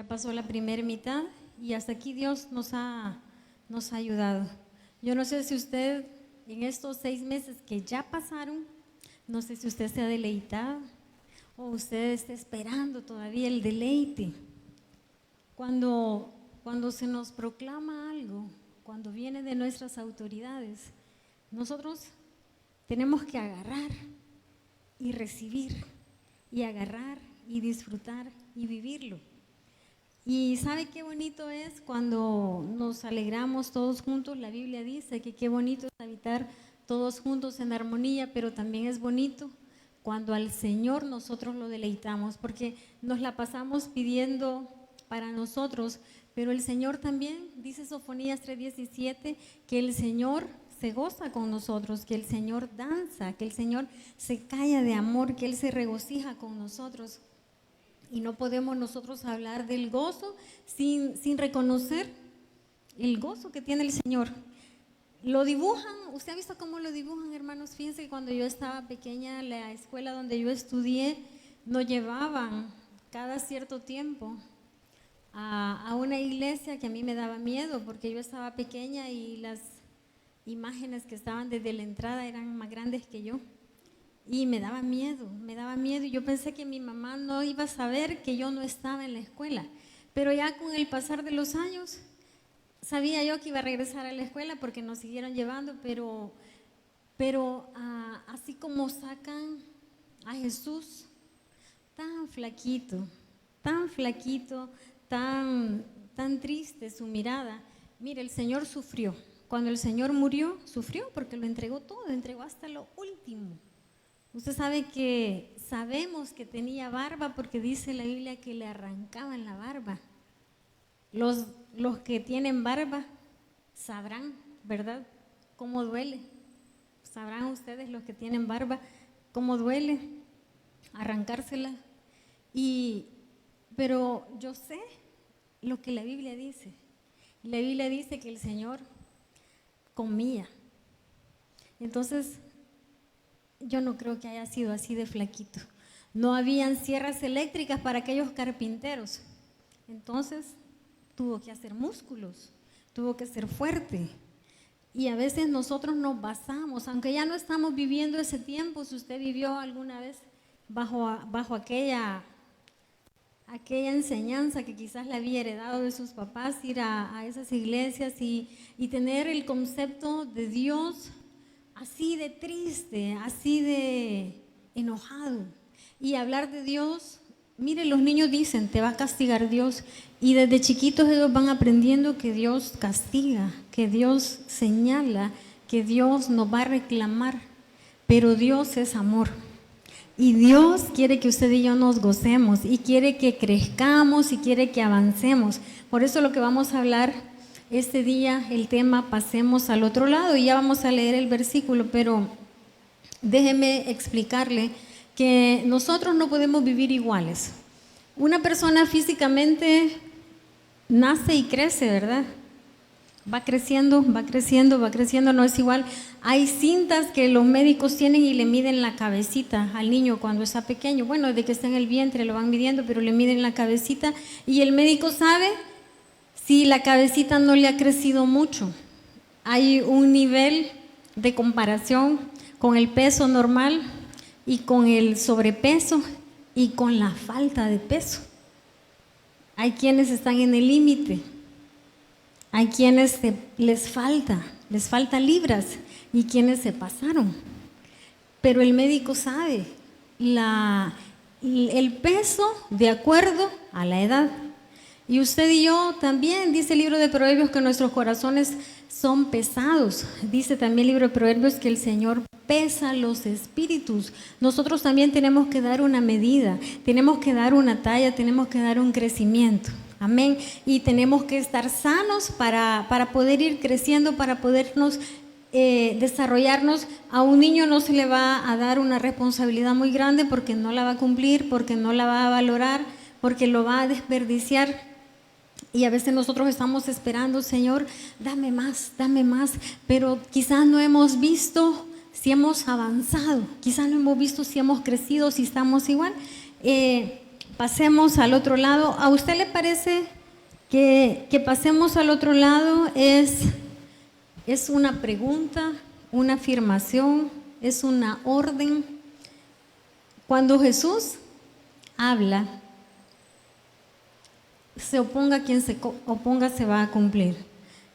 Ya pasó la primera mitad y hasta aquí Dios nos ha ayudado. Yo no sé si usted en estos 6 meses que ya pasaron, no sé si usted se ha deleitado o usted está esperando todavía el deleite. Cuando se nos proclama algo, cuando viene de nuestras autoridades, nosotros tenemos que agarrar y recibir, y agarrar y disfrutar y vivirlo. Y ¿sabe qué bonito es cuando nos alegramos todos juntos? La Biblia dice que qué bonito es habitar todos juntos en armonía, pero también es bonito cuando al Señor nosotros lo deleitamos, porque nos la pasamos pidiendo para nosotros, pero el Señor también, dice Sofonías 3:17, que el Señor se goza con nosotros, que el Señor danza, que el Señor se calla de amor, que Él se regocija con nosotros. Y no podemos nosotros hablar del gozo sin reconocer el gozo que tiene el Señor. Lo dibujan, ¿usted ha visto cómo lo dibujan, hermanos? Fíjense que cuando yo estaba pequeña, la escuela donde yo estudié, nos llevaban cada cierto tiempo a una iglesia que a mí me daba miedo, porque yo estaba pequeña y las imágenes que estaban desde la entrada eran más grandes que yo. Y me daba miedo, y yo pensé que mi mamá no iba a saber que yo no estaba en la escuela, pero ya con el pasar de los años, sabía yo que iba a regresar a la escuela porque nos siguieron llevando, pero así como sacan a Jesús tan flaquito, tan triste su mirada, mire, el Señor sufrió, cuando el Señor murió, sufrió porque lo entregó todo, entregó hasta lo último. Usted sabe que sabemos que tenía barba porque dice la Biblia que le arrancaban la barba. Los que tienen barba sabrán, ¿verdad?, cómo duele. Sabrán ustedes, los que tienen barba, cómo duele arrancársela. Pero yo sé lo que la Biblia dice. La Biblia dice que el Señor comía. Entonces, yo no creo que haya sido así de flaquito. No habían sierras eléctricas para aquellos carpinteros. Entonces, tuvo que hacer músculos, tuvo que ser fuerte. Y a veces nosotros nos basamos, aunque ya no estamos viviendo ese tiempo, si usted vivió alguna vez bajo aquella enseñanza que quizás le había heredado de sus papás, ir a esas iglesias y tener el concepto de Dios así de triste, así de enojado, y hablar de Dios. Mire, los niños dicen, te va a castigar Dios, y desde chiquitos ellos van aprendiendo que Dios castiga, que Dios señala, que Dios nos va a reclamar, pero Dios es amor. Y Dios quiere que usted y yo nos gocemos, y quiere que crezcamos, y quiere que avancemos. Por eso lo que vamos a hablar este día, el tema, pasemos al otro lado, y ya vamos a leer el versículo, pero déjeme explicarle que nosotros no podemos vivir iguales. Una persona físicamente nace y crece, ¿verdad? Va creciendo, no es igual. Hay cintas que los médicos tienen y le miden la cabecita al niño cuando está pequeño. Bueno, desde que está en el vientre lo van midiendo, pero le miden la cabecita y el médico sabe si la cabecita no le ha crecido mucho. Hay un nivel de comparación con el peso normal y con el sobrepeso y con la falta de peso. Hay quienes están en el límite, hay quienes les falta libras y quienes se pasaron. Pero el médico sabe el peso de acuerdo a la edad. Y usted y yo también, dice el libro de Proverbios que nuestros corazones son pesados. Dice también el libro de Proverbios que el Señor pesa los espíritus. Nosotros también tenemos que dar una medida, tenemos que dar una talla, tenemos que dar un crecimiento. Amén. Y tenemos que estar sanos para poder ir creciendo, para podernos desarrollarnos. A un niño no se le va a dar una responsabilidad muy grande porque no la va a cumplir, porque no la va a valorar, porque lo va a desperdiciar. Y a veces nosotros estamos esperando, Señor, dame más, pero quizás no hemos visto si hemos avanzado, quizás no hemos visto si hemos crecido, si estamos igual. pasemos al otro lado. ¿A usted le parece que pasemos al otro lado es una pregunta, una afirmación, es una orden? Cuando Jesús habla, se oponga quien se oponga, se va a cumplir.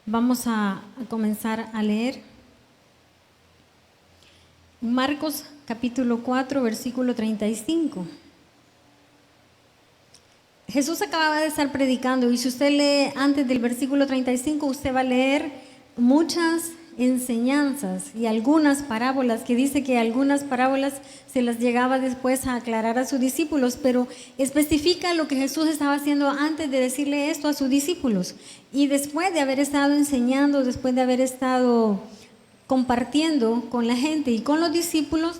Vamos a comenzar a leer. Marcos capítulo 4, versículo 35. Jesús acababa de estar predicando y si usted lee antes del versículo 35, usted va a leer muchas enseñanzas y algunas parábolas, que dice que algunas parábolas se las llegaba después a aclarar a sus discípulos, pero especifica lo que Jesús estaba haciendo antes de decirle esto a sus discípulos. Y después de haber estado enseñando, después de haber estado compartiendo con la gente y con los discípulos,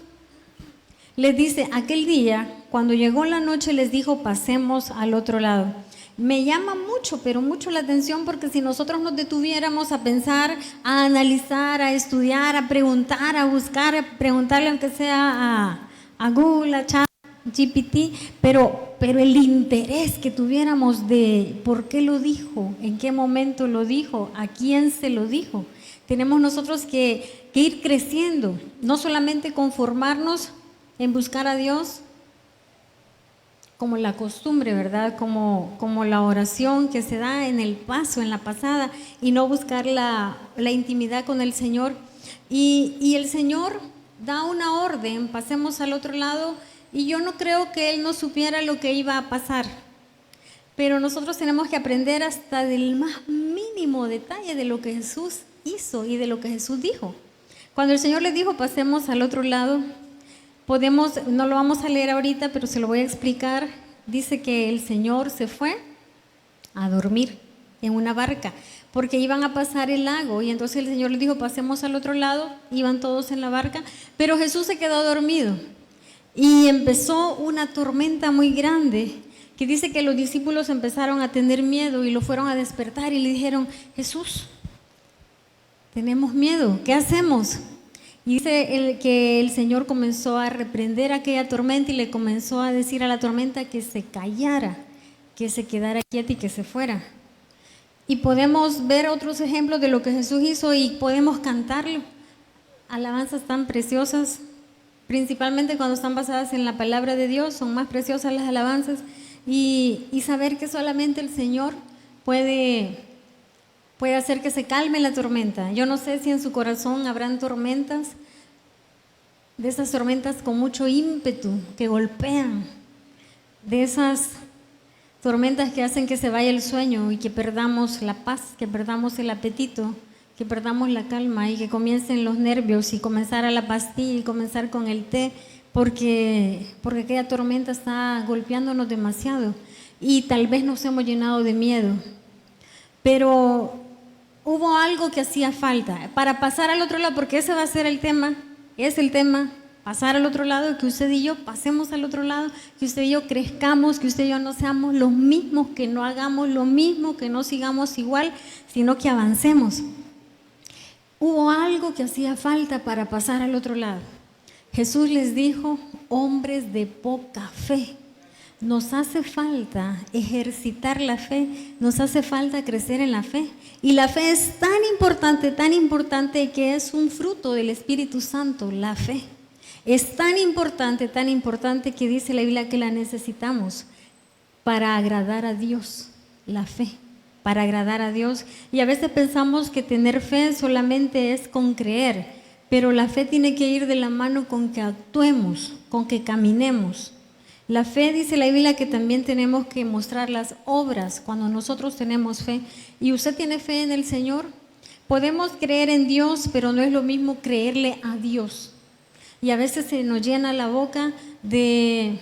les dice, aquel día, cuando llegó la noche, les dijo, pasemos al otro lado. Me llama mucho, pero mucho la atención, porque si nosotros nos detuviéramos a pensar, a analizar, a estudiar, a preguntar, a buscar, a preguntarle aunque sea a Google, a ChatGPT, pero el interés que tuviéramos de por qué lo dijo, en qué momento lo dijo, a quién se lo dijo. Tenemos nosotros que ir creciendo, no solamente conformarnos en buscar a Dios como la costumbre, ¿verdad? Como la oración que se da en el paso, en la pasada, y no buscar la intimidad con el Señor. Y el Señor da una orden, pasemos al otro lado, y yo no creo que Él no supiera lo que iba a pasar, pero nosotros tenemos que aprender hasta del más mínimo detalle de lo que Jesús hizo y de lo que Jesús dijo. Cuando el Señor les dijo, pasemos al otro lado, no lo vamos a leer ahorita, pero se lo voy a explicar. Dice que el Señor se fue a dormir en una barca, porque iban a pasar el lago, y entonces el Señor les dijo, pasemos al otro lado, iban todos en la barca, pero Jesús se quedó dormido, y empezó una tormenta muy grande, que dice que los discípulos empezaron a tener miedo, y lo fueron a despertar, y le dijeron, Jesús, tenemos miedo, ¿qué hacemos? Y dice que el Señor comenzó a reprender aquella tormenta y le comenzó a decir a la tormenta que se callara, que se quedara quieta y que se fuera. Y podemos ver otros ejemplos de lo que Jesús hizo y podemos cantarlo. Alabanzas tan preciosas, principalmente cuando están basadas en la palabra de Dios, son más preciosas las alabanzas. Y saber que solamente el Señor puede hacer que se calme la tormenta. Yo no sé si en su corazón habrán tormentas, de esas tormentas con mucho ímpetu, que golpean, de esas tormentas que hacen que se vaya el sueño y que perdamos la paz, que perdamos el apetito, que perdamos la calma y que comiencen los nervios y comenzar a la pastilla y comenzar con el té, porque aquella tormenta está golpeándonos demasiado y tal vez nos hemos llenado de miedo. Pero hubo algo que hacía falta para pasar al otro lado, porque ese va a ser el tema, pasar al otro lado, que usted y yo pasemos al otro lado, que usted y yo crezcamos, que usted y yo no seamos los mismos, que no hagamos lo mismo, que no sigamos igual, sino que avancemos. Hubo algo que hacía falta para pasar al otro lado. Jesús les dijo, hombres de poca fe. Nos hace falta ejercitar la fe, nos hace falta crecer en la fe. Y la fe es tan importante que es un fruto del Espíritu Santo, la fe. Es tan importante que dice la Biblia que la necesitamos para agradar a Dios, la fe, para agradar a Dios. Y a veces pensamos que tener fe solamente es con creer, pero la fe tiene que ir de la mano con que actuemos, con que caminemos. La fe, dice la Biblia, que también tenemos que mostrar las obras cuando nosotros tenemos fe. ¿Y usted tiene fe en el Señor? Podemos creer en Dios, pero no es lo mismo creerle a Dios. Y a veces se nos llena la boca de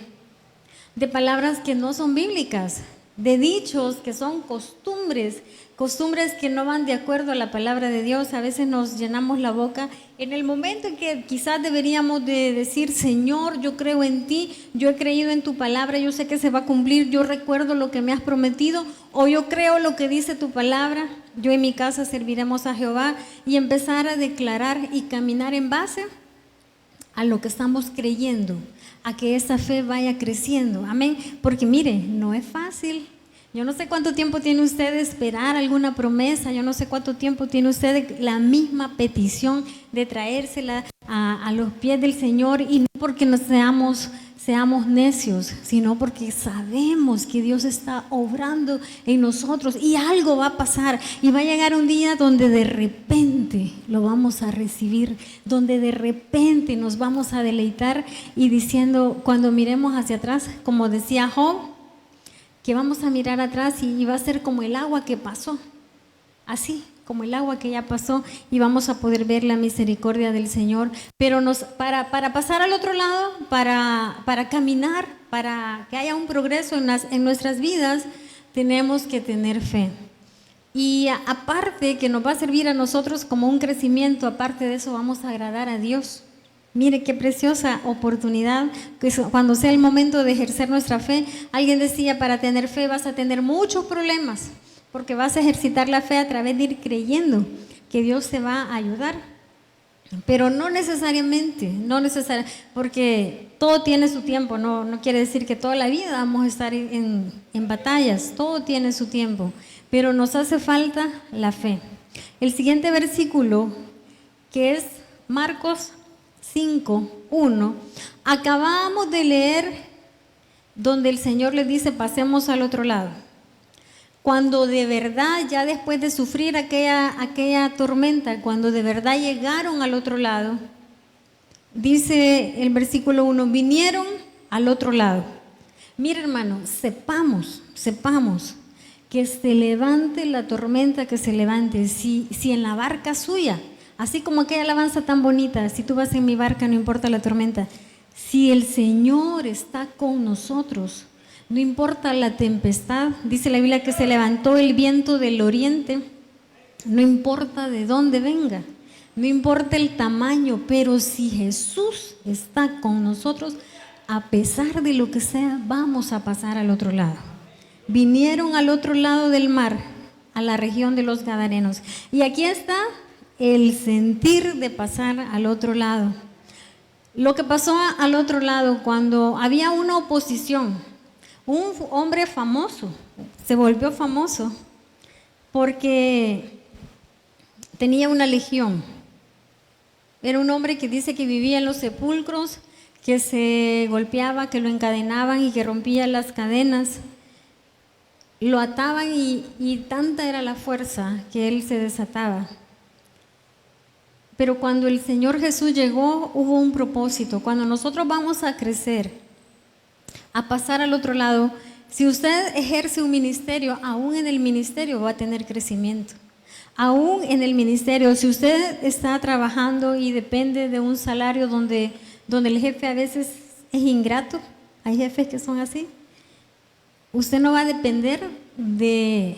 palabras que no son bíblicas, de dichos que son costumbres que no van de acuerdo a la palabra de Dios. A veces nos llenamos la boca en el momento en que quizás deberíamos de decir, Señor, yo creo en ti, yo he creído en tu palabra, yo sé que se va a cumplir, yo recuerdo lo que me has prometido, o yo creo lo que dice tu palabra, yo en mi casa serviremos a Jehová, y empezar a declarar y caminar en base a lo que estamos creyendo, a que esa fe vaya creciendo. Amén. Porque mire, no es fácil. Yo no sé cuánto tiempo tiene usted de esperar alguna promesa, yo no sé cuánto tiempo tiene usted la misma petición de traérsela a los pies del Señor, y no porque no seamos necios, sino porque sabemos que Dios está obrando en nosotros y algo va a pasar, y va a llegar un día donde de repente lo vamos a recibir, donde de repente nos vamos a deleitar y diciendo, cuando miremos hacia atrás, como decía Job, que vamos a mirar atrás y va a ser como el agua que pasó, así como el agua que ya pasó, y vamos a poder ver la misericordia del Señor. Pero para pasar al otro lado, para caminar, para que haya un progreso en nuestras vidas, tenemos que tener fe. Y aparte que nos va a servir a nosotros como un crecimiento, aparte de eso vamos a agradar a Dios. Mire qué preciosa oportunidad, que cuando sea el momento de ejercer nuestra fe. Alguien decía, para tener fe vas a tener muchos problemas, porque vas a ejercitar la fe a través de ir creyendo que Dios te va a ayudar. Pero no necesariamente, porque todo tiene su tiempo, no quiere decir que toda la vida vamos a estar en batallas, todo tiene su tiempo, pero nos hace falta la fe. El siguiente versículo, que es Marcos 5:1, acabamos de leer donde el Señor les dice, pasemos al otro lado. Cuando de verdad, ya después de sufrir aquella tormenta, cuando de verdad llegaron al otro lado, dice el versículo 1, vinieron al otro lado. Mira, hermano, sepamos que se levante la tormenta, que se levante, si en la barca suya, así como aquella alabanza tan bonita, si tú vas en mi barca no importa la tormenta, si el Señor está con nosotros, no importa la tempestad. Dice la Biblia que se levantó el viento del oriente, no importa de dónde venga, no importa el tamaño, pero si Jesús está con nosotros, a pesar de lo que sea, vamos a pasar al otro lado. Vinieron al otro lado del mar, a la región de los Gadarenos, y aquí está el sentir de pasar al otro lado. Lo que pasó al otro lado, cuando había una oposición, un hombre famoso, se volvió famoso porque tenía una legión. Era un hombre que dice que vivía en los sepulcros, que se golpeaba, que lo encadenaban y que rompía las cadenas. Lo ataban y tanta era la fuerza que él se desataba. Pero cuando el Señor Jesús llegó, hubo un propósito. Cuando nosotros vamos a crecer, a pasar al otro lado, si usted ejerce un ministerio, aún en el ministerio va a tener crecimiento. Aún en el ministerio, si usted está trabajando y depende de un salario donde el jefe a veces es ingrato, hay jefes que son así, usted no va a depender de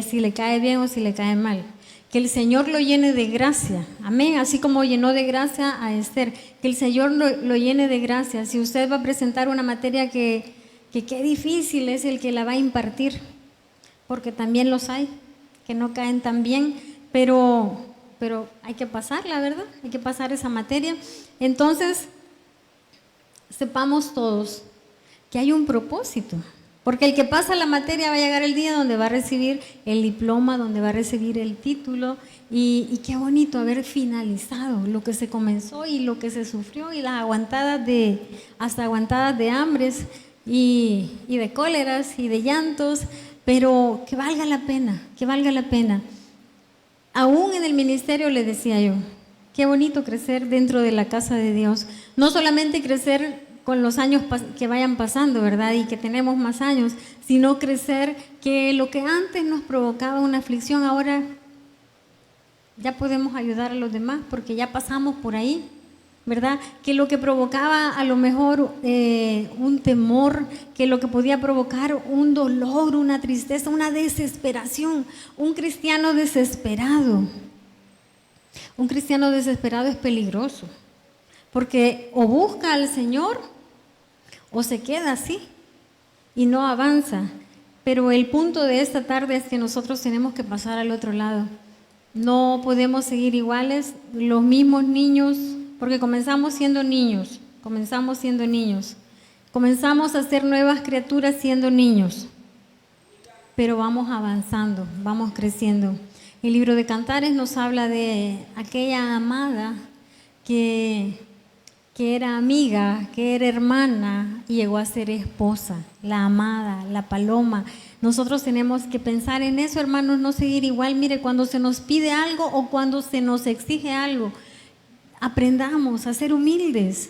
si le cae bien o si le cae mal. Que el Señor lo llene de gracia, amén, así como llenó de gracia a Esther, que el Señor lo llene de gracia. Si usted va a presentar una materia que qué difícil es el que la va a impartir, porque también los hay que no caen tan bien, pero hay que pasarla, ¿verdad? Hay que pasar esa materia. Entonces, sepamos todos que hay un propósito. Porque el que pasa la materia va a llegar el día donde va a recibir el diploma, donde va a recibir el título, y qué bonito haber finalizado lo que se comenzó y lo que se sufrió, y las hasta aguantadas de hambres y de cóleras y de llantos, pero que valga la pena, que valga la pena. Aún en el ministerio le decía yo, qué bonito crecer dentro de la casa de Dios, no solamente crecer con los años que vayan pasando, ¿verdad? Y que tenemos más años, sino crecer, que lo que antes nos provocaba una aflicción, ahora ya podemos ayudar a los demás porque ya pasamos por ahí, ¿verdad? Que lo que provocaba a lo mejor un temor, que lo que podía provocar un dolor, una tristeza, una desesperación, un cristiano desesperado es peligroso, porque o busca al Señor o se queda así y no avanza. Pero el punto de esta tarde es que nosotros tenemos que pasar al otro lado. No podemos seguir iguales, los mismos niños, porque comenzamos siendo niños, comenzamos a ser nuevas criaturas siendo niños, pero vamos avanzando, vamos creciendo. El libro de Cantares nos habla de aquella amada que era amiga, que era hermana y llegó a ser esposa, la amada, la paloma. Nosotros tenemos que pensar en eso, hermanos, no seguir igual. Mire, cuando se nos pide algo o cuando se nos exige algo, aprendamos a ser humildes,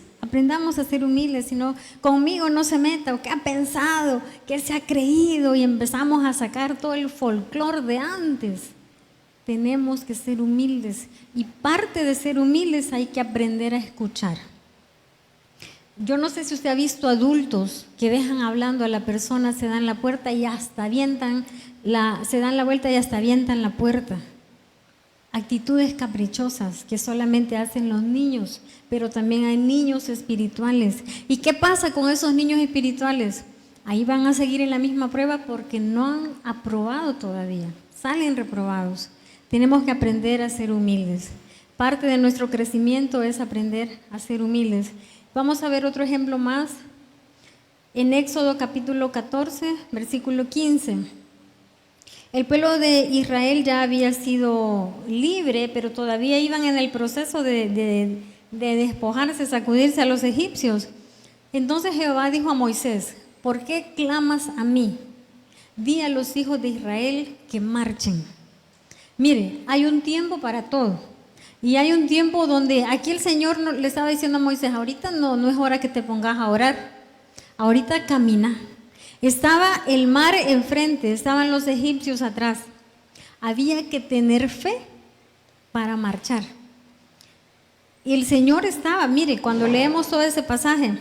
sino conmigo no se meta, o qué ha pensado, qué se ha creído, y empezamos a sacar todo el folclore de antes. Tenemos que ser humildes y parte de ser humildes hay que aprender a escuchar. Yo no sé si usted ha visto adultos que dejan hablando a la persona, se dan la puerta y hasta se dan la vuelta y hasta avientan la puerta. Actitudes caprichosas que solamente hacen los niños, pero también hay niños espirituales. ¿Y qué pasa con esos niños espirituales? Ahí van a seguir en la misma prueba porque no han aprobado todavía, salen reprobados. Tenemos que aprender a ser humildes. Parte de nuestro crecimiento es aprender a ser humildes. Vamos a ver otro ejemplo más en Éxodo capítulo 14, versículo 15. El pueblo de Israel ya había sido libre, pero todavía iban en el proceso de despojarse, sacudirse a los egipcios. Entonces Jehová dijo a Moisés: ¿por qué clamas a mí? Di a los hijos de Israel que marchen. Mire, hay un tiempo para todo. Y hay un tiempo donde aquí el Señor le estaba diciendo a Moisés: ahorita no es hora que te pongas a orar, ahorita camina. Estaba el mar enfrente, estaban los egipcios atrás. Había que tener fe para marchar. Y el Señor estaba, mire, cuando leemos todo ese pasaje,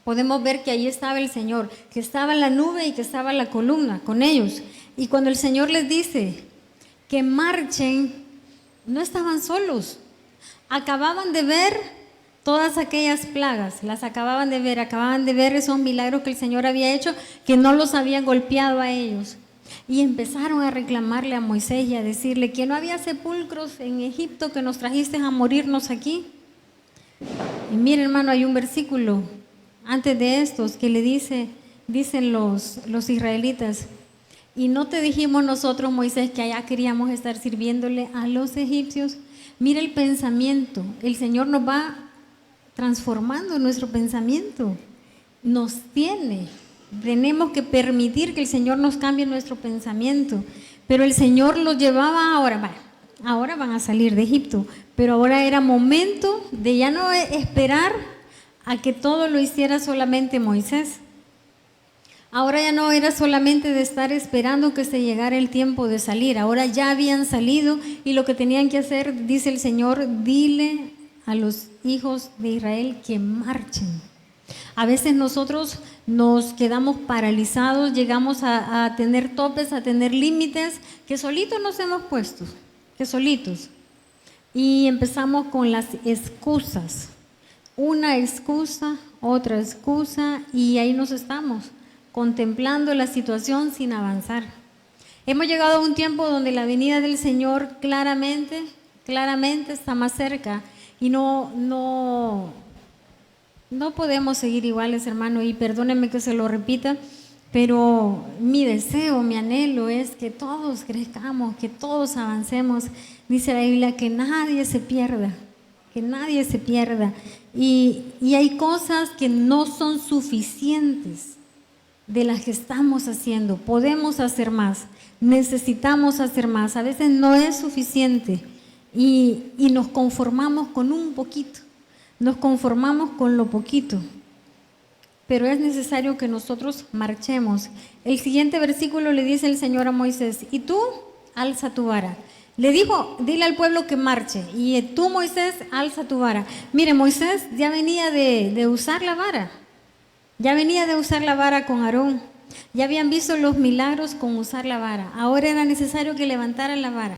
podemos ver que ahí estaba el Señor, que estaba la nube y que estaba la columna con ellos. Y cuando el Señor les dice que marchen, no estaban solos, acababan de ver todas aquellas plagas, acababan de ver esos milagros que el Señor había hecho, que no los había golpeado a ellos. Y empezaron a reclamarle a Moisés y a decirle que no había sepulcros en Egipto, que nos trajiste a morirnos aquí. Y mire, hermano, hay un versículo antes de estos que dicen los israelitas: y no te dijimos nosotros, Moisés, que allá queríamos estar sirviéndole a los egipcios. Mira el pensamiento, el Señor nos va transformando nuestro pensamiento, tenemos que permitir que el Señor nos cambie nuestro pensamiento. Pero el Señor los llevaba ahora van a salir de Egipto, pero ahora era momento de ya no esperar a que todo lo hiciera solamente Moisés. Ahora ya no era solamente de estar esperando que se llegara el tiempo de salir, ahora ya habían salido y lo que tenían que hacer, dice el Señor: dile a los hijos de Israel que marchen. A veces nosotros nos quedamos paralizados, llegamos a tener topes, a tener límites que solitos nos hemos puesto, y empezamos con las excusas, una excusa, otra excusa, y ahí nos estamos contemplando la situación sin avanzar. Hemos llegado a un tiempo donde la venida del Señor claramente está más cerca y no podemos seguir iguales, hermano, y perdónenme que se lo repita, pero mi deseo, mi anhelo es que todos crezcamos, que todos avancemos. Dice la Biblia que nadie se pierda, y hay cosas que no son suficientes de las que estamos haciendo. Podemos hacer más, necesitamos hacer más. A veces no es suficiente y nos conformamos con un poquito, nos conformamos con lo poquito, pero es necesario que nosotros marchemos. El siguiente versículo le dice el Señor a Moisés: y tú alza tu vara. Le dijo: dile al pueblo que marche, y tú, Moisés, alza tu vara. Mire, Moisés ya venía de usar la vara. Ya venía de usar la vara con Aarón, ya habían visto los milagros con usar la vara. Ahora era necesario que levantaran la vara.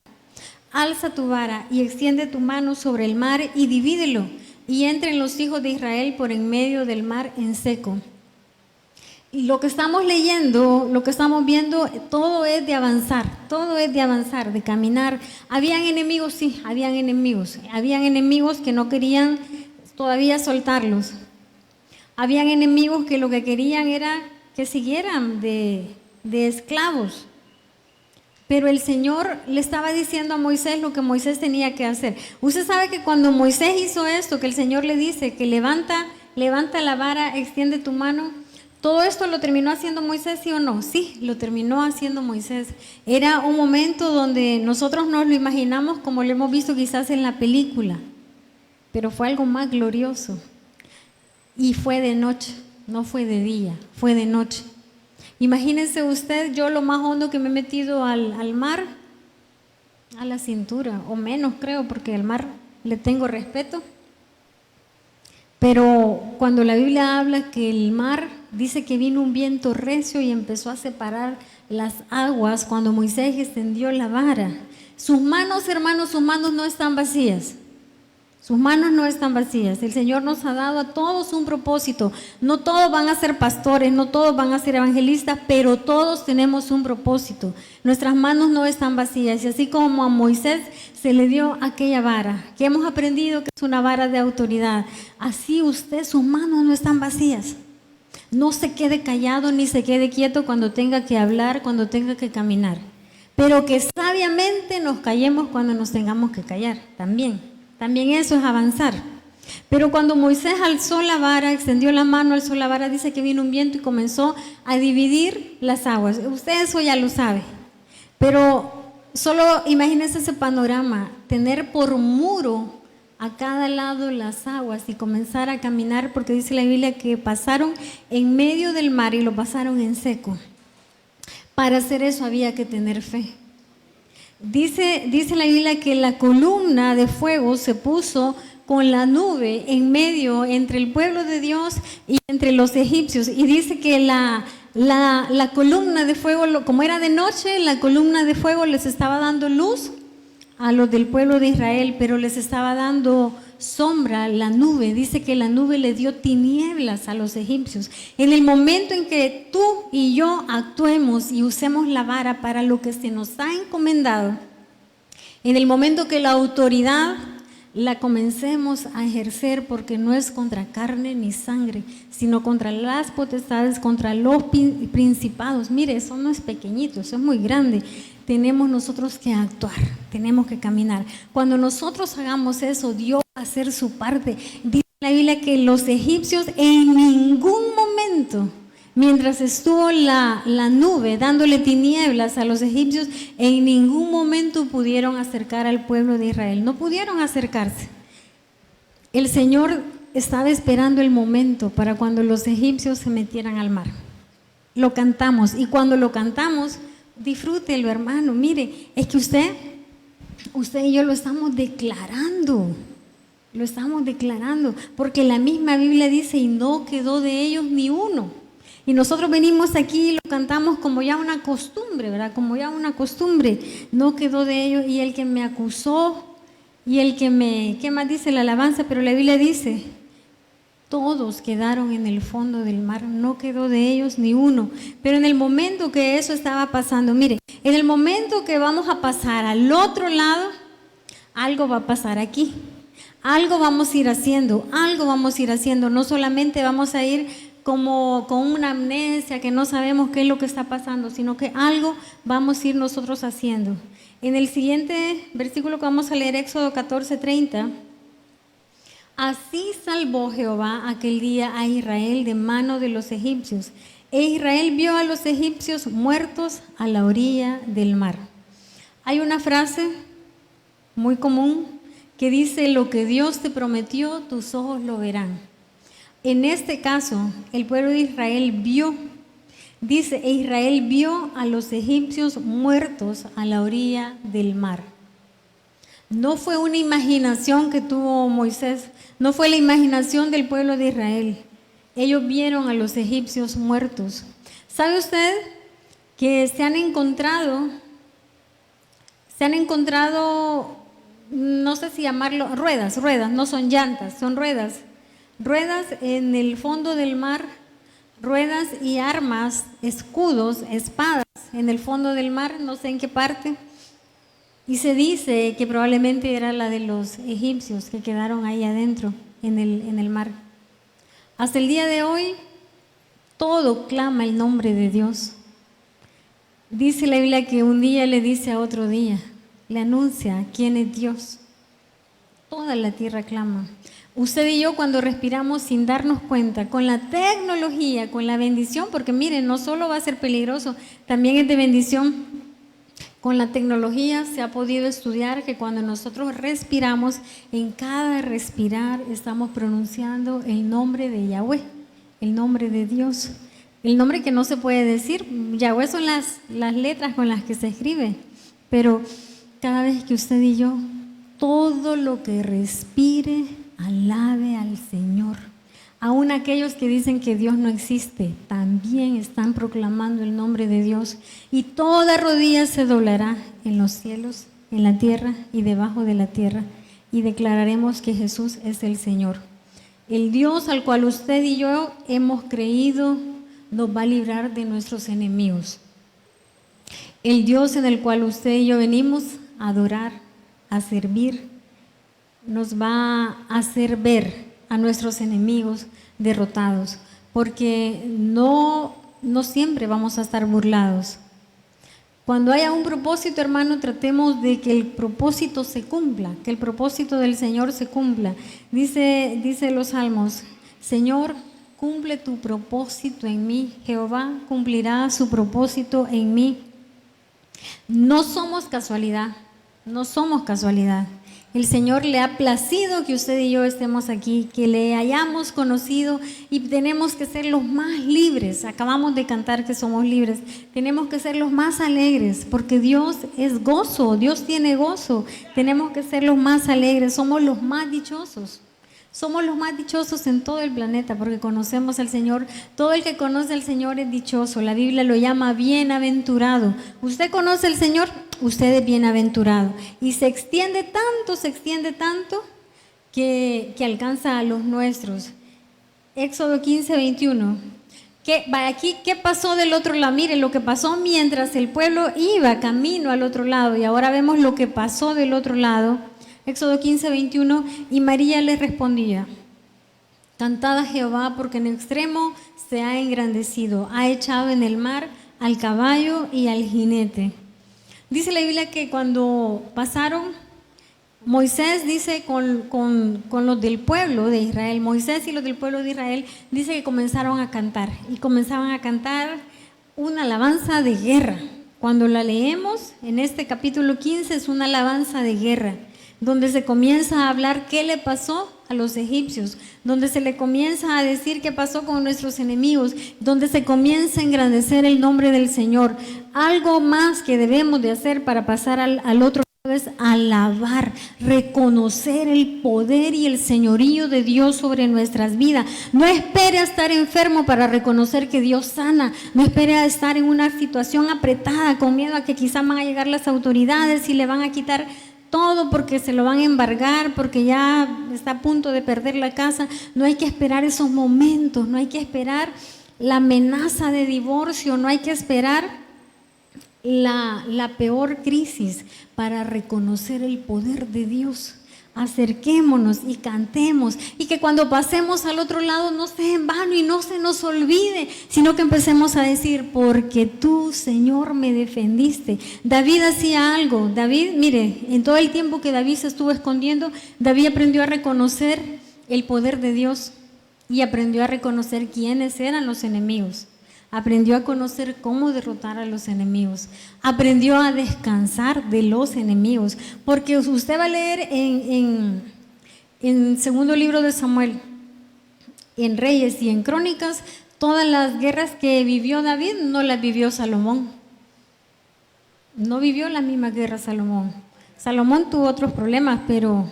Alza tu vara y extiende tu mano sobre el mar y divídelo, y entren los hijos de Israel por en medio del mar en seco. Y lo que estamos leyendo, lo que estamos viendo, todo es de avanzar, de caminar. Habían enemigos, sí, habían enemigos que no querían todavía soltarlos. Habían enemigos que lo que querían era que siguieran de esclavos. Pero el Señor le estaba diciendo a Moisés lo que Moisés tenía que hacer. Usted sabe que cuando Moisés hizo esto, que el Señor le dice que levanta la vara, extiende tu mano, todo esto lo terminó haciendo Moisés, ¿sí o no? Sí, lo terminó haciendo Moisés. Era un momento donde nosotros nos lo imaginamos como lo hemos visto quizás en la película, pero fue algo más glorioso. Y fue de noche, no fue de día, fue de noche. Imagínense usted, yo lo más hondo que me he metido al mar, a la cintura, o menos creo, porque al mar le tengo respeto. Pero cuando la Biblia habla que el mar, dice que vino un viento recio y empezó a separar las aguas cuando Moisés extendió la vara. Sus manos, hermanos, sus manos no están vacías. Sus manos no están vacías. El Señor nos ha dado a todos un propósito. No todos van a ser pastores, no todos van a ser evangelistas, pero todos tenemos un propósito. Nuestras manos no están vacías. Y así como a Moisés se le dio aquella vara, que hemos aprendido que es una vara de autoridad, así usted, sus manos no están vacías. No se quede callado ni se quede quieto cuando tenga que hablar, cuando tenga que caminar. Pero que sabiamente nos callemos cuando nos tengamos que callar también. También eso es avanzar. Pero cuando Moisés alzó la vara, extendió la mano, alzó la vara, dice que vino un viento y comenzó a dividir las aguas. Usted eso ya lo sabe. Pero solo imagínense ese panorama, tener por muro a cada lado las aguas y comenzar a caminar, porque dice la Biblia que pasaron en medio del mar y lo pasaron en seco. Para hacer eso había que tener fe. Dice la Biblia que la columna de fuego se puso con la nube en medio entre el pueblo de Dios y entre los egipcios. Y dice que la columna de fuego, como era de noche, la columna de fuego les estaba dando luz a los del pueblo de Israel, pero les estaba dando sombra la nube. Dice que la nube le dio tinieblas a los egipcios. En el momento en que tú y yo actuemos y usemos la vara para lo que se nos ha encomendado, en el momento que la autoridad la comencemos a ejercer, porque no es contra carne ni sangre, sino contra las potestades, contra los principados. Mire, eso no es pequeñito, eso es muy grande. Tenemos nosotros que actuar, tenemos que caminar. Cuando nosotros hagamos eso, Dios va a hacer su parte. Dice la Biblia que los egipcios en ningún momento, mientras estuvo la nube dándole tinieblas a los egipcios, en ningún momento pudieron acercar al pueblo de Israel. No pudieron acercarse. El Señor estaba esperando el momento para cuando los egipcios se metieran al mar. Lo cantamos, y cuando lo cantamos, disfrútelo, hermano. Mire, es que usted y yo lo estamos declarando, porque la misma Biblia dice, y no quedó de ellos ni uno. Y nosotros venimos aquí y lo cantamos como ya una costumbre, ¿verdad? Como ya una costumbre. No quedó de ellos, y el que me acusó, y el que ¿qué más dice la alabanza? Pero la Biblia dice, todos quedaron en el fondo del mar, no quedó de ellos ni uno. Pero en el momento que eso estaba pasando, mire, en el momento que vamos a pasar al otro lado, algo va a pasar aquí. Algo vamos a ir haciendo, no solamente vamos a ir como con una amnesia que no sabemos qué es lo que está pasando, sino que algo vamos a ir nosotros haciendo. En el siguiente versículo que vamos a leer, Éxodo 14:30, así salvó Jehová aquel día a Israel de mano de los egipcios, e Israel vio a los egipcios muertos a la orilla del mar. Hay una frase muy común que dice, lo que Dios te prometió, tus ojos lo verán. En este caso, el pueblo de Israel vio, dice, e Israel vio a los egipcios muertos a la orilla del mar. No fue una imaginación que tuvo Moisés, no fue la imaginación del pueblo de Israel. Ellos vieron a los egipcios muertos. ¿Sabe usted que se han encontrado, no sé si llamarlo, ruedas, no son llantas, son ruedas en el fondo del mar, ruedas y armas, escudos, espadas en el fondo del mar, no sé en qué parte, y se dice que probablemente era la de los egipcios que quedaron ahí adentro. en el mar. Hasta el día de hoy, todo clama el nombre de Dios. Dice la Biblia que un día le dice a otro día, le anuncia quién es Dios. Toda la tierra clama. Usted y yo cuando respiramos sin darnos cuenta, con la tecnología, con la bendición, porque miren, no solo va a ser peligroso, también es de bendición. Con la tecnología se ha podido estudiar que cuando nosotros respiramos, en cada respirar estamos pronunciando el nombre de Yahweh, el nombre de Dios, el nombre que no se puede decir. Yahweh son las letras con las que se escribe, pero cada vez que usted y yo, todo lo que respire, alabe al Señor. Aún aquellos que dicen que Dios no existe, también están proclamando el nombre de Dios. Y toda rodilla se doblará en los cielos, en la tierra y debajo de la tierra. Y declararemos que Jesús es el Señor. El Dios al cual usted y yo hemos creído nos va a librar de nuestros enemigos. El Dios en el cual usted y yo venimos a adorar, a servir, nos va a hacer ver a nuestros enemigos derrotados, porque no siempre vamos a estar burlados. Cuando haya un propósito, hermano, tratemos de que el propósito se cumpla, que el propósito del Señor se cumpla. Dice los salmos, Señor, cumple tu propósito en mí, Jehová cumplirá su propósito en mí. No somos casualidad, no somos casualidad. El Señor le ha placido que usted y yo estemos aquí, que le hayamos conocido y tenemos que ser los más libres. Acabamos de cantar que somos libres. Tenemos que ser los más alegres porque Dios es gozo, Dios tiene gozo. Tenemos que ser los más alegres, somos los más dichosos. Somos los más dichosos en todo el planeta porque conocemos al Señor. Todo el que conoce al Señor es dichoso. La Biblia lo llama bienaventurado. Usted conoce al Señor, usted es bienaventurado. Y se extiende tanto que alcanza a los nuestros. Éxodo 15:21. ¿Qué pasó del otro lado? Mire, lo que pasó mientras el pueblo iba camino al otro lado. Y ahora vemos lo que pasó del otro lado. Éxodo 15:21, y María le respondía, cantad a Jehová porque en extremo se ha engrandecido, ha echado en el mar al caballo y al jinete. Dice la Biblia que cuando pasaron, Moisés dice con los del pueblo de Israel, Moisés y los del pueblo de Israel, dice que comenzaron a cantar y comenzaban a cantar una alabanza de guerra. Cuando la leemos en este capítulo 15 es una alabanza de guerra, donde se comienza a hablar qué le pasó a los egipcios, donde se le comienza a decir qué pasó con nuestros enemigos, donde se comienza a engrandecer el nombre del Señor. Algo más que debemos de hacer para pasar al otro lado es alabar, reconocer el poder y el señorío de Dios sobre nuestras vidas. No espere a estar enfermo para reconocer que Dios sana, no espere a estar en una situación apretada con miedo a que quizá van a llegar las autoridades y le van a quitar todo porque se lo van a embargar, porque ya está a punto de perder la casa. No hay que esperar esos momentos, no hay que esperar la amenaza de divorcio, no hay que esperar la peor crisis para reconocer el poder de Dios. Acerquémonos y cantemos, y que cuando pasemos al otro lado no sea en vano y no se nos olvide, sino que empecemos a decir, porque tú, Señor, me defendiste. David hacía algo. David, mire, en todo el tiempo que David se estuvo escondiendo, David aprendió a reconocer el poder de Dios y aprendió a reconocer quiénes eran los enemigos. Aprendió a conocer cómo derrotar a los enemigos. Aprendió a descansar de los enemigos. Porque usted va a leer en segundo libro de Samuel, en Reyes y en Crónicas, todas las guerras que vivió David no las vivió Salomón. No vivió la misma guerra Salomón. Salomón tuvo otros problemas, pero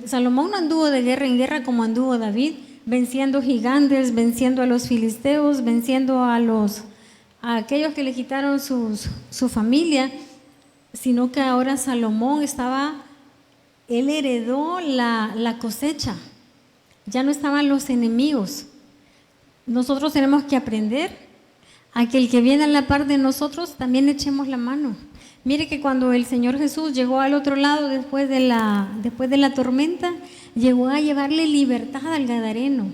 Salomón no anduvo de guerra en guerra como anduvo David, venciendo gigantes, venciendo a los filisteos, venciendo a aquellos que le quitaron su familia, sino que ahora Salomón él heredó la cosecha, ya no estaban los enemigos. Nosotros tenemos que aprender a que el que viene a la par de nosotros también echemos la mano. Mire que cuando el Señor Jesús llegó al otro lado después de la tormenta, llegó a llevarle libertad al gadareno.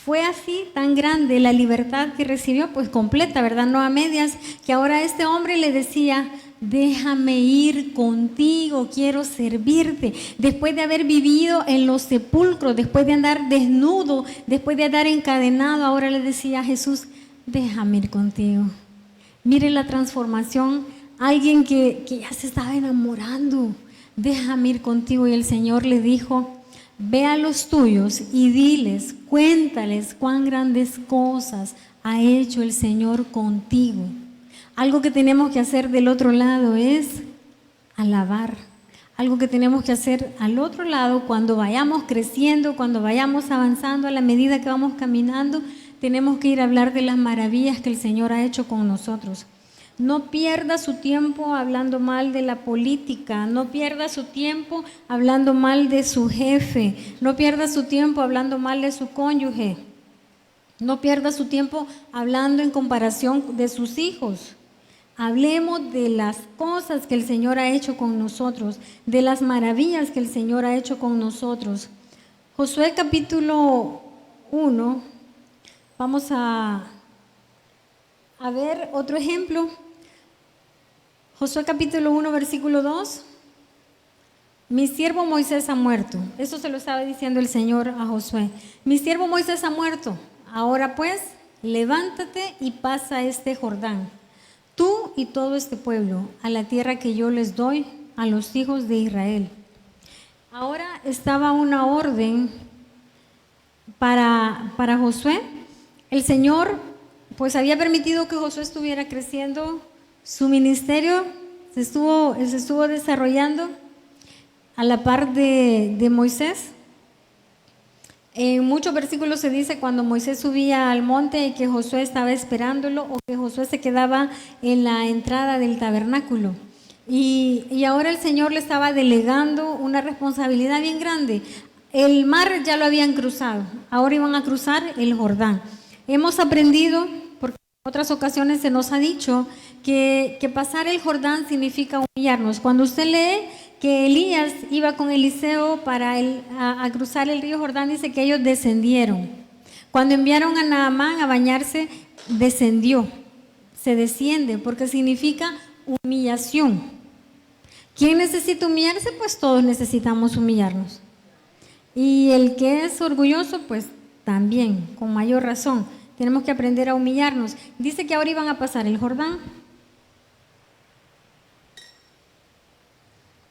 Fue así tan grande la libertad que recibió, pues completa, ¿verdad? No a medias, que ahora este hombre le decía: déjame ir contigo, quiero servirte. Después de haber vivido en los sepulcros, después de andar desnudo, después de andar encadenado, ahora le decía a Jesús: déjame ir contigo. Mire la transformación, alguien que ya se estaba enamorando, déjame ir contigo. Y el Señor le dijo: ve a los tuyos y diles, cuéntales cuán grandes cosas ha hecho el Señor contigo. Algo que tenemos que hacer del otro lado es alabar. Algo que tenemos que hacer al otro lado cuando vayamos creciendo, cuando vayamos avanzando, a la medida que vamos caminando, tenemos que ir a hablar de las maravillas que el Señor ha hecho con nosotros. No pierda su tiempo hablando mal de la política, no pierda su tiempo hablando mal de su jefe, no pierda su tiempo hablando mal de su cónyuge, no pierda su tiempo hablando en comparación de sus hijos. Hablemos de las cosas que el Señor ha hecho con nosotros, de las maravillas que el Señor ha hecho con nosotros. Josué capítulo 1, vamos a ver otro ejemplo. Josué capítulo 1, versículo 2. Mi siervo Moisés ha muerto. Eso se lo estaba diciendo el Señor a Josué. Mi siervo Moisés ha muerto. Ahora pues, levántate y pasa este Jordán, tú y todo este pueblo, a la tierra que yo les doy a los hijos de Israel. Ahora estaba una orden para Josué. El Señor pues había permitido que Josué estuviera creciendo, su ministerio se estuvo desarrollando a la par de Moisés. En muchos versículos se dice cuando Moisés subía al monte y que Josué estaba esperándolo, o que Josué se quedaba en la entrada del tabernáculo. Y ahora el Señor le estaba delegando una responsabilidad bien grande. El mar ya lo habían cruzado, ahora iban a cruzar el Jordán. Hemos aprendido, porque en otras ocasiones se nos ha dicho, que pasar el Jordán significa humillarnos. Cuando usted lee que Elías iba con Eliseo a cruzar el río Jordán, dice que ellos descendieron. Cuando enviaron a Naamán a bañarse, descendió. Se desciende porque significa humillación. ¿Quién necesita humillarse? Pues todos necesitamos humillarnos. Y el que es orgulloso, pues también, con mayor razón. Tenemos que aprender a humillarnos. Dice que ahora iban a pasar el Jordán.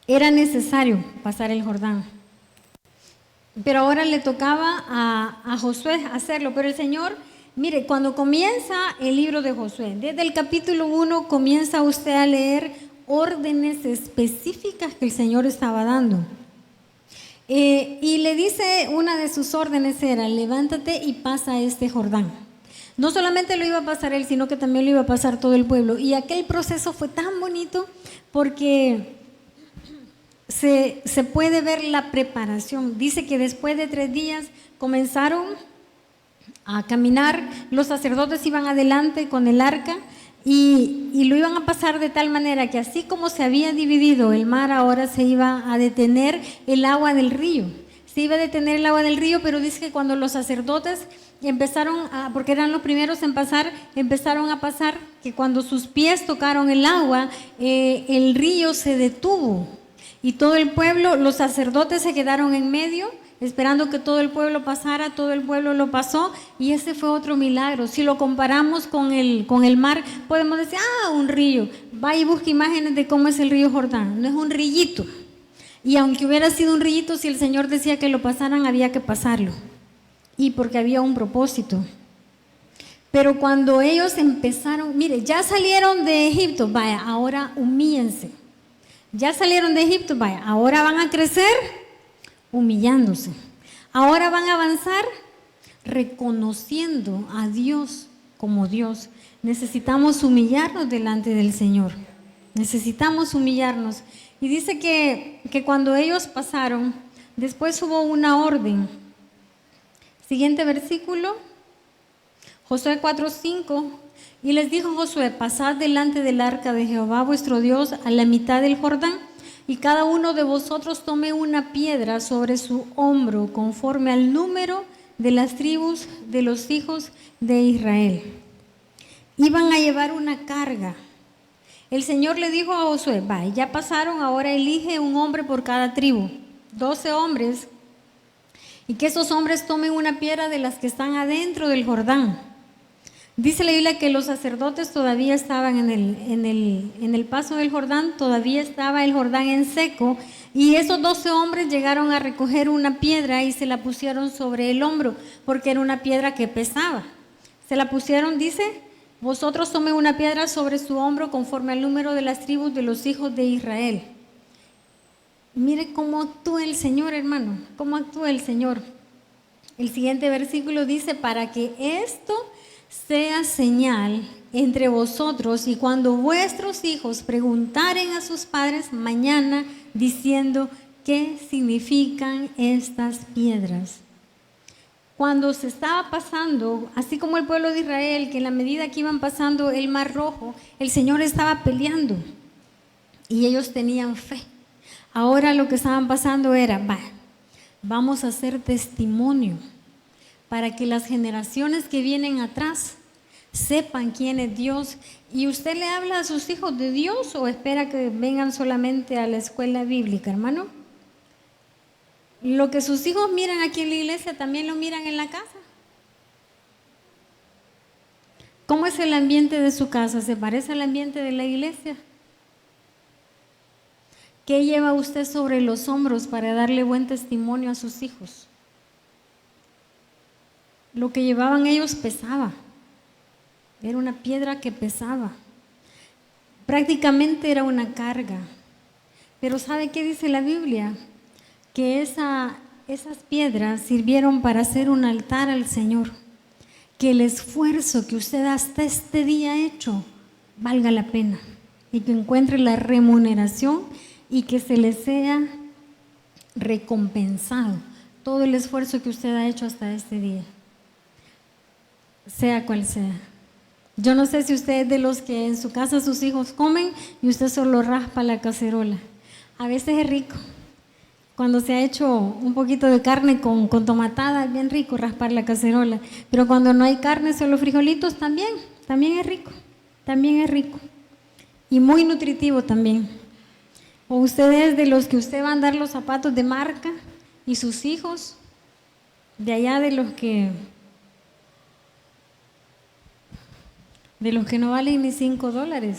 Era necesario pasar el Jordán. Pero ahora le tocaba a Josué hacerlo. Pero el Señor, mire, cuando comienza el libro de Josué, desde el capítulo 1 comienza usted a leer órdenes específicas que el Señor estaba dando. Y le dice, una de sus órdenes era: levántate y pasa este Jordán. No solamente lo iba a pasar él, sino que también lo iba a pasar todo el pueblo. Y aquel proceso fue tan bonito porque se puede ver la preparación. Dice que después de 3 días comenzaron a caminar, los sacerdotes iban adelante con el arca y lo iban a pasar de tal manera que así como se había dividido el mar, ahora se iba a detener el agua del río. Se iba a detener el agua del río, pero dice que cuando los sacerdotes porque eran los primeros en pasar, empezaron a pasar, que cuando sus pies tocaron el agua, el río se detuvo. Y todo el pueblo, los sacerdotes se quedaron en medio, esperando que todo el pueblo pasara. Todo el pueblo lo pasó, y ese fue otro milagro. Si lo comparamos con el mar, podemos decir: un río. Va y busca imágenes de cómo es el río Jordán. No es un rillito. Y aunque hubiera sido un rillito, si el Señor decía que lo pasaran, había que pasarlo. Y porque había un propósito. Pero cuando ellos empezaron, mire, ya salieron de Egipto, vaya, ahora humíllense. Ya salieron de Egipto, vaya, ahora van a crecer humillándose. Ahora van a avanzar reconociendo a Dios como Dios. Necesitamos humillarnos delante del Señor. Necesitamos humillarnos. Y dice que cuando ellos pasaron, después hubo una orden. Siguiente versículo, Josué 4:5. Y les dijo Josué: pasad delante del arca de Jehová vuestro Dios a la mitad del Jordán, y cada uno de vosotros tome una piedra sobre su hombro, conforme al número de las tribus de los hijos de Israel. Iban a llevar una carga. El Señor le dijo a Josué: va, ya pasaron, ahora elige un hombre por cada tribu, 12 hombres, y que esos hombres tomen una piedra de las que están adentro del Jordán. Dice la Biblia que los sacerdotes todavía estaban en el paso del Jordán, todavía estaba el Jordán en seco, y esos 12 hombres llegaron a recoger una piedra y se la pusieron sobre el hombro, porque era una piedra que pesaba. Se la pusieron, dice: vosotros tomen una piedra sobre su hombro conforme al número de las tribus de los hijos de Israel. Mire cómo actúa el Señor, hermano, cómo actúa el Señor. El siguiente versículo dice: para que esto sea señal entre vosotros, y cuando vuestros hijos preguntaren a sus padres mañana diciendo: ¿qué significan estas piedras? Cuando se estaba pasando, así como el pueblo de Israel, que en la medida que iban pasando el Mar Rojo, el Señor estaba peleando y ellos tenían fe. Ahora lo que estaban pasando era: vamos a hacer testimonio para que las generaciones que vienen atrás sepan quién es Dios. ¿Y usted le habla a sus hijos de Dios o espera que vengan solamente a la escuela bíblica, hermano? Lo que sus hijos miran aquí en la iglesia también lo miran en la casa. ¿Cómo es el ambiente de su casa? ¿Se parece al ambiente de la iglesia? ¿Qué lleva usted sobre los hombros para darle buen testimonio a sus hijos? Lo que llevaban ellos pesaba, era una piedra que pesaba, prácticamente era una carga. Pero ¿sabe qué dice la Biblia? Que esas piedras sirvieron para hacer un altar al Señor, que el esfuerzo que usted hasta este día ha hecho valga la pena y que encuentre la remuneración y que se le sea recompensado todo el esfuerzo que usted ha hecho hasta este día, sea cual sea. Yo no sé si usted es de los que en su casa sus hijos comen y usted solo raspa la cacerola. A veces es rico. Cuando se ha hecho un poquito de carne con tomatada, es bien rico raspar la cacerola. Pero cuando no hay carne, solo frijolitos, también es rico. También es rico. Y muy nutritivo también. O usted es de los que usted va a andar los zapatos de marca y sus hijos, de allá de los que no valen ni $5.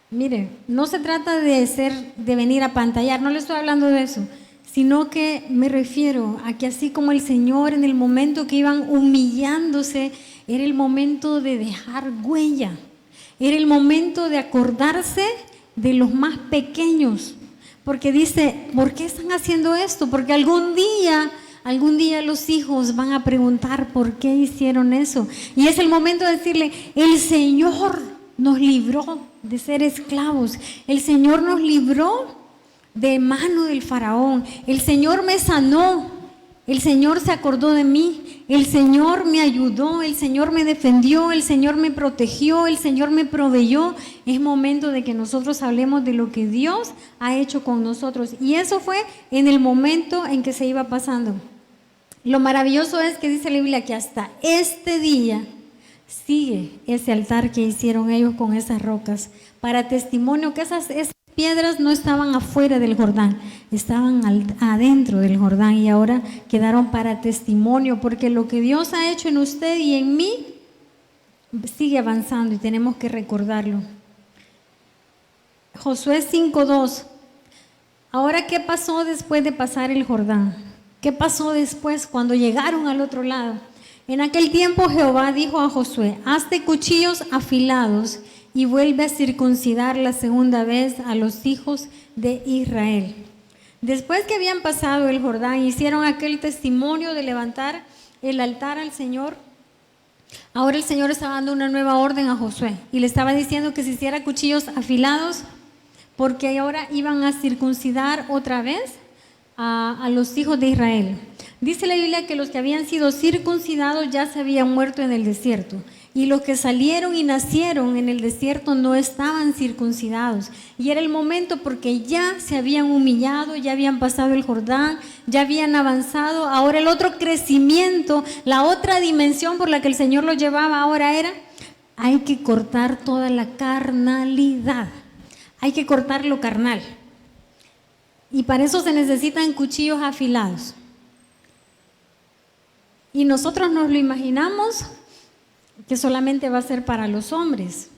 Mire, no se trata de venir a pantallar, no le estoy hablando de eso, sino que me refiero a que así como el Señor en el momento que iban humillándose, era el momento de dejar huella, era el momento de acordarse de los más pequeños, porque dice: ¿por qué están haciendo esto? Porque algún día los hijos van a preguntar por qué hicieron eso. Y es el momento de decirle: el Señor nos libró de ser esclavos. El Señor nos libró de mano del faraón. El Señor me sanó. El Señor se acordó de mí. El Señor me ayudó. El Señor me defendió. El Señor me protegió. El Señor me proveyó. Es momento de que nosotros hablemos de lo que Dios ha hecho con nosotros. Y eso fue en el momento en que se iba pasando. Lo maravilloso es que dice la Biblia que hasta este día sigue ese altar que hicieron ellos con esas rocas, para testimonio que esas piedras no estaban afuera del Jordán, estaban adentro del Jordán, y ahora quedaron para testimonio, porque lo que Dios ha hecho en usted y en mí sigue avanzando y tenemos que recordarlo. Josué 5:2. Ahora, ¿qué pasó después de pasar el Jordán? ¿Qué pasó después cuando llegaron al otro lado? En aquel tiempo Jehová dijo a Josué: hazte cuchillos afilados y vuelve a circuncidar la segunda vez a los hijos de Israel. Después que habían pasado el Jordán, hicieron aquel testimonio de levantar el altar al Señor. Ahora el Señor estaba dando una nueva orden a Josué y le estaba diciendo que se hiciera cuchillos afilados, porque ahora iban a circuncidar otra vez a los hijos de Israel. Dice la Biblia que los que habían sido circuncidados ya se habían muerto en el desierto, Y los que salieron y nacieron en el desierto no estaban circuncidados. Y era el momento porque ya se habían humillado, ya habían pasado el Jordán, ya habían avanzado. Ahora el otro crecimiento, la otra dimensión por la que el Señor los llevaba ahora era: hay que cortar toda la carnalidad. Hay que cortar lo carnal. Y para eso se necesitan cuchillos afilados. Y nosotros nos lo imaginamos que solamente va a ser para los hombres,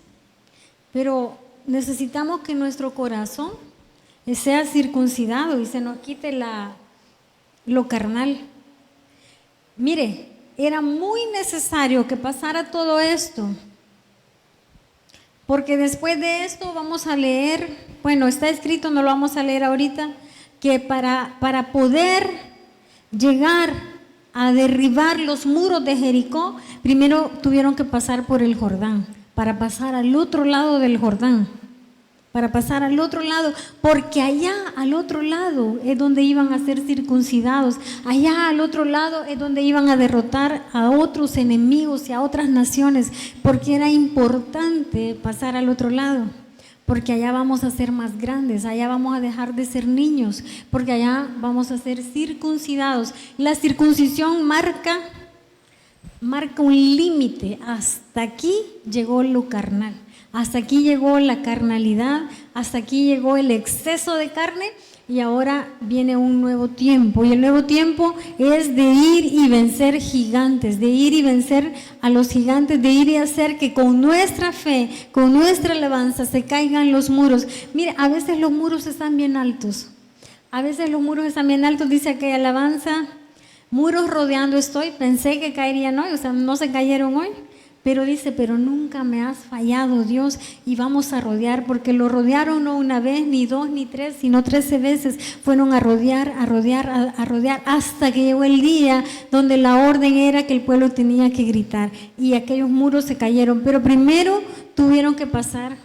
pero necesitamos que nuestro corazón sea circuncidado y se nos quite lo carnal. Mire, era muy necesario que pasara todo esto, porque después de esto vamos a leer, bueno, está escrito, no lo vamos a leer ahorita, que para poder llegar a derribar los muros de Jericó, primero tuvieron que pasar por el Jordán, para pasar al otro lado del Jordán, para pasar al otro lado, porque allá al otro lado es donde iban a ser circuncidados, allá al otro lado es donde iban a derrotar a otros enemigos y a otras naciones, porque era importante pasar al otro lado. Porque allá vamos a ser más grandes, allá vamos a dejar de ser niños, porque allá vamos a ser circuncidados. La circuncisión marca un límite. Hasta aquí llegó lo carnal, hasta aquí llegó la carnalidad, hasta aquí llegó el exceso de carne, y ahora viene un nuevo tiempo. Y el nuevo tiempo es de ir y vencer gigantes, de ir y vencer a los gigantes, de ir y hacer que con nuestra fe, con nuestra alabanza se caigan los muros. Mire, a veces los muros están bien altos. A veces los muros están bien altos, dice aquella alabanza: muros rodeando estoy, pensé que caerían hoy, o sea, no se cayeron hoy. Pero dice, pero nunca me has fallado, Dios, y vamos a rodear, porque lo rodearon no una vez, ni dos, ni tres, sino 13 veces. Fueron a rodear, hasta que llegó el día donde la orden era que el pueblo tenía que gritar, y aquellos muros se cayeron. Pero primero tuvieron que pasar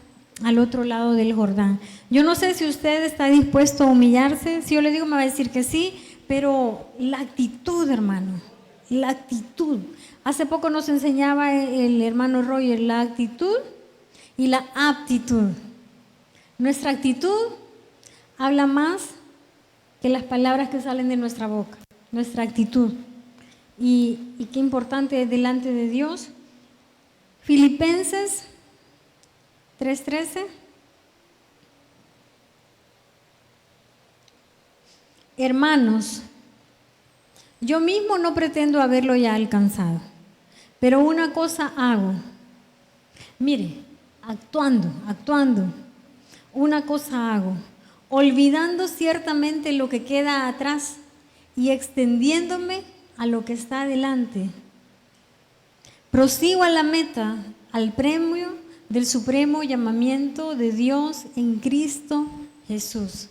al otro lado del Jordán. Yo no sé si usted está dispuesto a humillarse. Si yo le digo, me va a decir que sí, pero la actitud, hermano, la actitud. Hace poco nos enseñaba el hermano Roger la actitud y la aptitud. Nuestra actitud habla más que las palabras que salen de nuestra boca. Nuestra actitud. Y qué importante es delante de Dios. Filipenses 3:13. Hermanos, yo mismo no pretendo haberlo ya alcanzado, pero una cosa hago. Mire, actuando, una cosa hago, olvidando ciertamente lo que queda atrás y extendiéndome a lo que está adelante. Prosigo a la meta, al premio del supremo llamamiento de Dios en Cristo Jesús.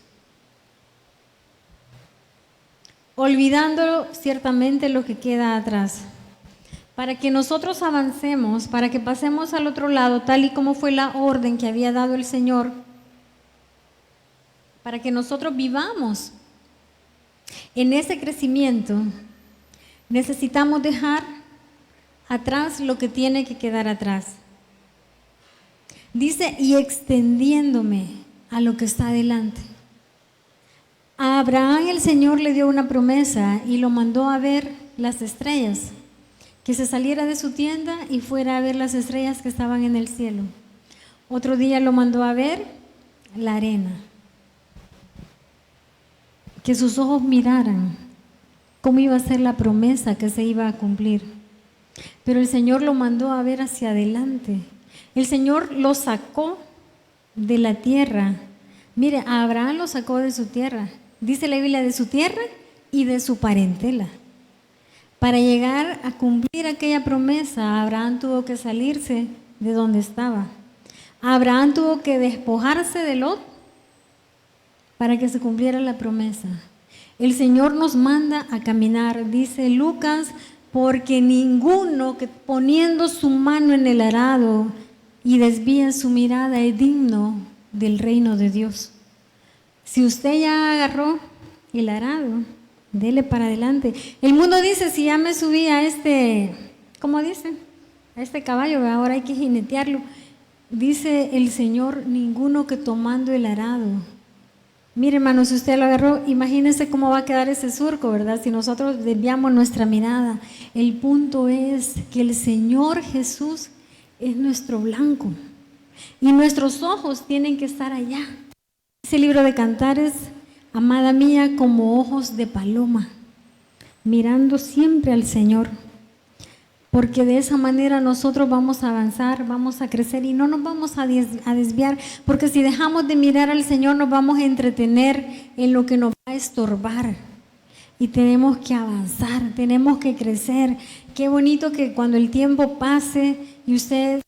Olvidando ciertamente lo que queda atrás, para que nosotros avancemos, para que pasemos al otro lado, tal y como fue la orden que había dado el Señor, para que nosotros vivamos en ese crecimiento. Necesitamos dejar atrás lo que tiene que quedar atrás. Dice, y extendiéndome a lo que está adelante. A Abraham el Señor le dio una promesa y lo mandó a ver las estrellas, que se saliera de su tienda y fuera a ver las estrellas que estaban en el cielo. Otro día lo mandó a ver la arena, que sus ojos miraran cómo iba a ser la promesa que se iba a cumplir. Pero el Señor lo mandó a ver hacia adelante. El Señor lo sacó de la tierra. Mire, a Abraham lo sacó de su tierra. Dice la Biblia, de su tierra y de su parentela. Para llegar a cumplir aquella promesa, Abraham tuvo que salirse de donde estaba. Abraham tuvo que despojarse de Lot para que se cumpliera la promesa. El Señor nos manda a caminar, dice Lucas, porque ninguno que poniendo su mano en el arado y desvía su mirada es digno del reino de Dios. Si usted ya agarró el arado, dele para adelante. El mundo dice, si ya me subí a ¿cómo dice? a este caballo, ahora hay que jinetearlo. Dice el Señor, ninguno que tomando el arado. Mire, hermano, si usted lo agarró, imagínense cómo va a quedar ese surco, ¿verdad? Si nosotros desviamos nuestra mirada. El punto es que el Señor Jesús es nuestro blanco y nuestros ojos tienen que estar allá. Ese libro de Cantares, amada mía, como ojos de paloma, mirando siempre al Señor, porque de esa manera nosotros vamos a avanzar, vamos a crecer y no nos vamos a desviar, porque si dejamos de mirar al Señor nos vamos a entretener en lo que nos va a estorbar y tenemos que avanzar, tenemos que crecer. Qué bonito que cuando el tiempo pase y usted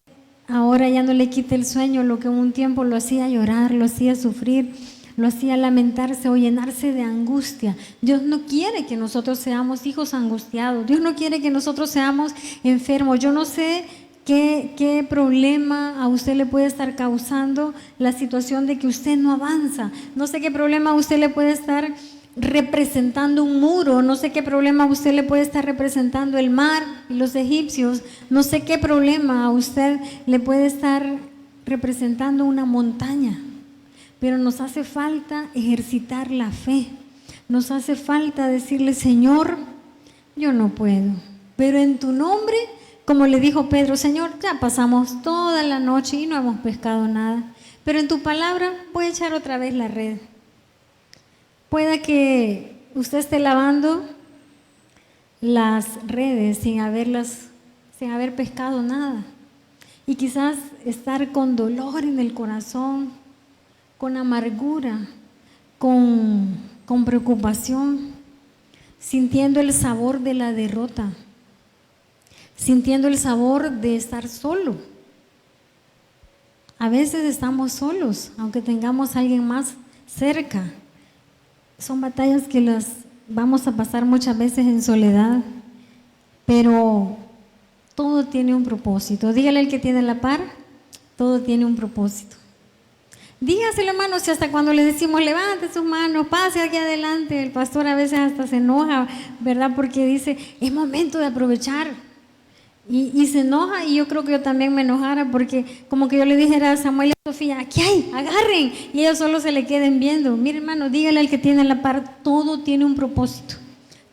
ahora ya no le quite el sueño, lo que en un tiempo lo hacía llorar, lo hacía sufrir, lo hacía lamentarse o llenarse de angustia. Dios no quiere que nosotros seamos hijos angustiados. Dios no quiere que nosotros seamos enfermos. Yo no sé qué problema a usted le puede estar causando la situación de que usted no avanza. No sé qué problema a usted le puede estar representando un muro. No sé qué problema a usted le puede estar representando el mar y los egipcios. No sé qué problema a usted le puede estar representando una montaña. Pero nos hace falta ejercitar la fe. Nos hace falta decirle, Señor, yo no puedo, pero en tu nombre, como le dijo Pedro, Señor, ya pasamos toda la noche y no hemos pescado nada, pero en tu palabra voy a echar otra vez la red. Pueda que usted esté lavando las redes sin haber pescado nada, y quizás estar con dolor en el corazón, con amargura, con preocupación, sintiendo el sabor de la derrota, sintiendo el sabor de estar solo. A veces estamos solos, aunque tengamos a alguien más cerca. Son batallas que las vamos a pasar muchas veces en soledad, pero todo tiene un propósito. Dígale al que tiene la par, todo tiene un propósito. Dígaselo, hermano, si hasta cuando le decimos levante sus manos, pase aquí adelante, el pastor a veces hasta se enoja, ¿verdad? Porque dice, es momento de aprovechar. Y se enoja, y yo creo que yo también me enojara, porque como que yo le dijera a Samuel y a Sofía, aquí hay, agarren, y ellos solo se le queden viendo. Mire, hermano, dígale al que tiene la par, todo tiene un propósito.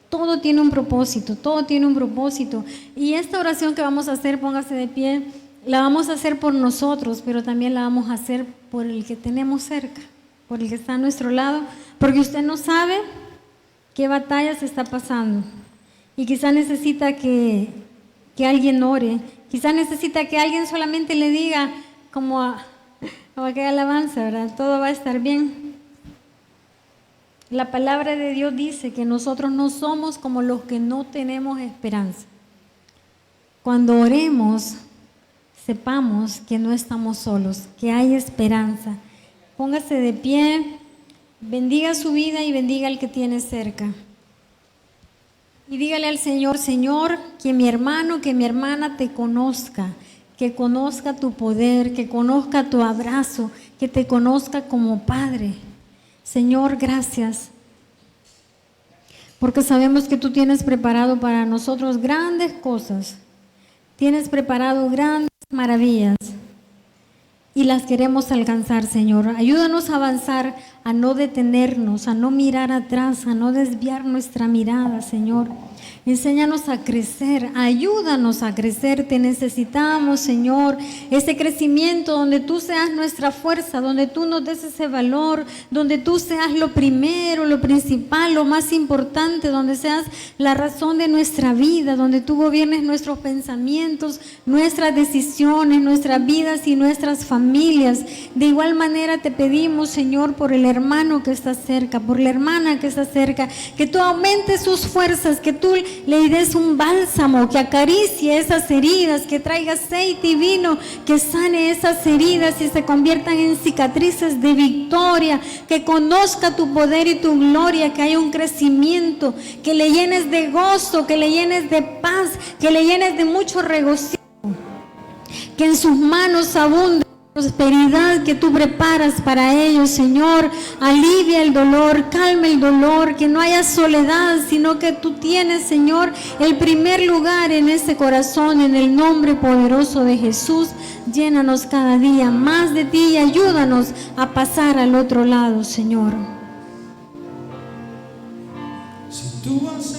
Todo tiene un propósito, todo tiene un propósito. Y esta oración que vamos a hacer, póngase de pie, la vamos a hacer por nosotros, pero también la vamos a hacer por el que tenemos cerca, por el que está a nuestro lado, porque usted no sabe qué batalla se está pasando y quizá necesita que alguien ore, quizá necesita que alguien solamente le diga como aquella alabanza, ¿verdad? Todo va a estar bien. La palabra de Dios dice que nosotros no somos como los que no tenemos esperanza. Cuando oremos, sepamos que no estamos solos, que hay esperanza. Póngase de pie, bendiga su vida y bendiga al que tiene cerca. Y dígale al Señor, Señor, que mi hermano, que mi hermana te conozca, que conozca tu poder, que conozca tu abrazo, que te conozca como Padre. Señor, gracias, porque sabemos que tú tienes preparado para nosotros grandes cosas. Tienes preparado grandes maravillas y las queremos alcanzar, Señor. Ayúdanos a avanzar, a no detenernos, a no mirar atrás, a no desviar nuestra mirada, Señor. Enséñanos a crecer, ayúdanos a crecer. Te necesitamos, Señor, ese crecimiento donde tú seas nuestra fuerza, donde tú nos des ese valor, donde tú seas lo primero, lo principal, lo más importante, donde seas la razón de nuestra vida, donde tú gobiernes nuestros pensamientos, nuestras decisiones, nuestras vidas y nuestras familias. De igual manera te pedimos, Señor, por el hermano que está cerca, por la hermana que está cerca, que tú aumentes sus fuerzas, que tú le des un bálsamo, que acaricie esas heridas, que traiga aceite y vino, que sane esas heridas y se conviertan en cicatrices de victoria, que conozca tu poder y tu gloria, que haya un crecimiento, que le llenes de gozo, que le llenes de paz, que le llenes de mucho regocijo, que en sus manos abunde prosperidad que tú preparas para ellos, Señor. Alivia el dolor, calma el dolor, que no haya soledad, sino que tú tienes, Señor, el primer lugar en ese corazón, en el nombre poderoso de Jesús. Llénanos cada día más de ti y ayúdanos a pasar al otro lado, Señor. Si tú vas